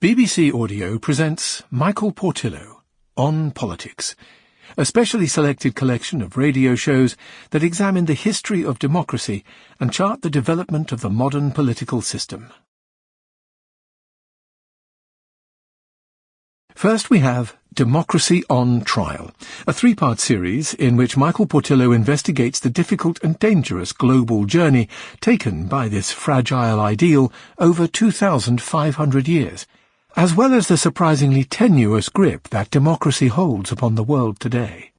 BBC Audio presents Michael Portillo, On Politics, a specially selected collection of radio shows that examine the history of democracy and chart the development of the modern political system. First we have Democracy on Trial, a three-part series in which Michael Portillo investigates the difficult and dangerous global journey taken by this fragile ideal over 2,500 years, as well as the surprisingly tenuous grip that democracy holds upon the world today.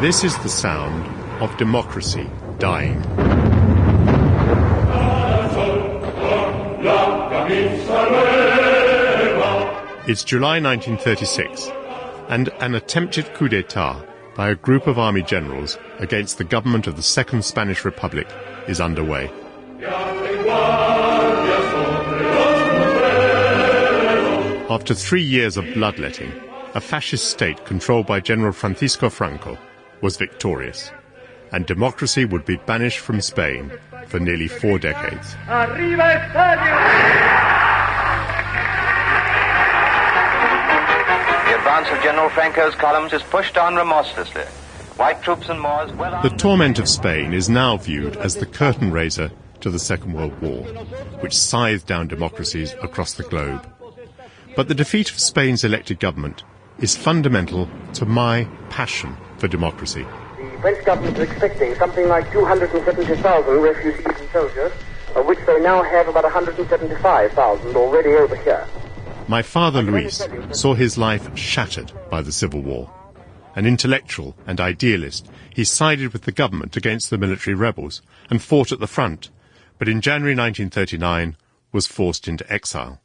This is the sound of democracy dying. It's July 1936, and an attempted coup d'etat by a group of army generals against the government of the Second Spanish Republic is underway. After 3 years of bloodletting, a fascist state controlled by General Francisco Franco was victorious, and democracy would be banished from Spain for nearly 4 decades. The advance of General Franco's columns is pushed on remorselessly. White troops and Moors well... The torment of Spain is now viewed as the curtain raiser to the Second World War, which scythed down democracies across the globe. But the defeat of Spain's elected government is fundamental to my passion for democracy. The French government is expecting something like 270,000 refugees and soldiers, of which they now have about 175,000 already over here. My father, Luis, saw his life shattered by the Civil War. An intellectual and idealist, he sided with the government against the military rebels and fought at the front, but in January 1939 was forced into exile.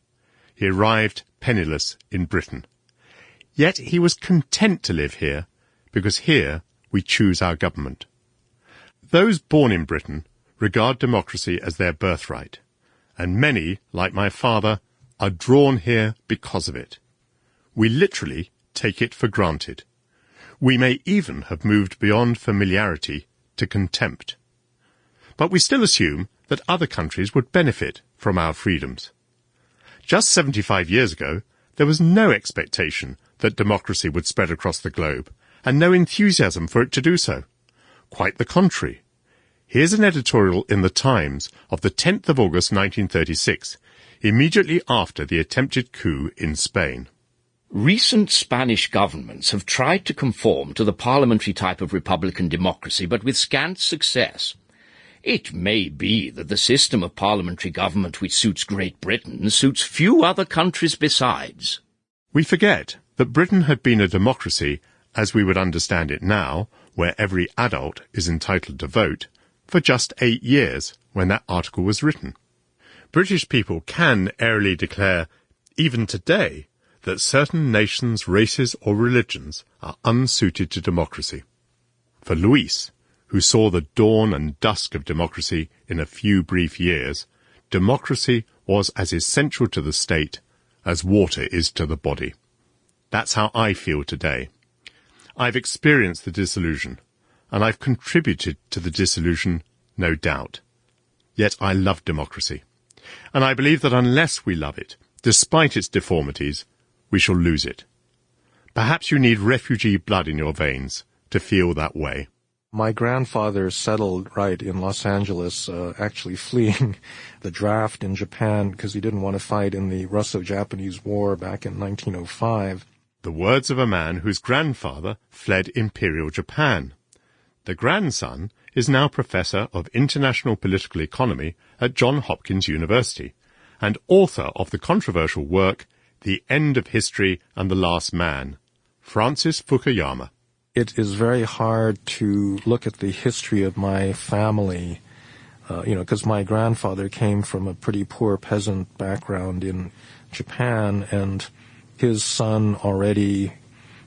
He arrived penniless in Britain. Yet he was content to live here, because here we choose our government. Those born in Britain regard democracy as their birthright, and many, like my father, are drawn here because of it. We literally take it for granted. We may even have moved beyond familiarity to contempt. But we still assume that other countries would benefit from our freedoms. Just 75 years ago, there was no expectation that democracy would spread across the globe, and no enthusiasm for it to do so. Quite the contrary. Here's an editorial in The Times of the 10th of August 1936, immediately after the attempted coup in Spain. Recent Spanish governments have tried to conform to the parliamentary type of republican democracy, but with scant success. It may be that the system of parliamentary government which suits Great Britain suits few other countries besides. We forget that Britain had been a democracy, as we would understand it now, where every adult is entitled to vote, for just 8 years when that article was written. British people can airily declare, even today, that certain nations, races or religions are unsuited to democracy. For Luis, who saw the dawn and dusk of democracy in a few brief years, democracy was as essential to the state as water is to the body. That's how I feel today. I've experienced the disillusion, and I've contributed to the disillusion, no doubt. Yet I love democracy, and I believe that unless we love it, despite its deformities, we shall lose it. Perhaps you need refugee blood in your veins to feel that way. My grandfather settled right in Los Angeles, actually fleeing the draft in Japan because he didn't want to fight in the Russo-Japanese War back in 1905. The words of a man whose grandfather fled Imperial Japan. The grandson is now Professor of International Political Economy at Johns Hopkins University and author of the controversial work The End of History and the Last Man, Francis Fukuyama. It is very hard to look at the history of my family, because my grandfather came from a pretty poor peasant background in Japan, and his son already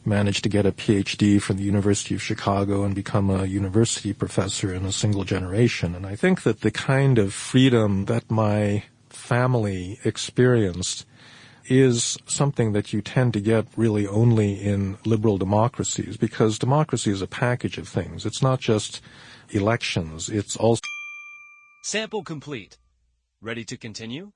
managed to get a PhD from the University of Chicago and become a university professor in a single generation. And I think that the kind of freedom that my family experienced is something that you tend to get really only in liberal democracies, because democracy is a package of things. It's not just elections, it's also... Sample complete. Ready to continue?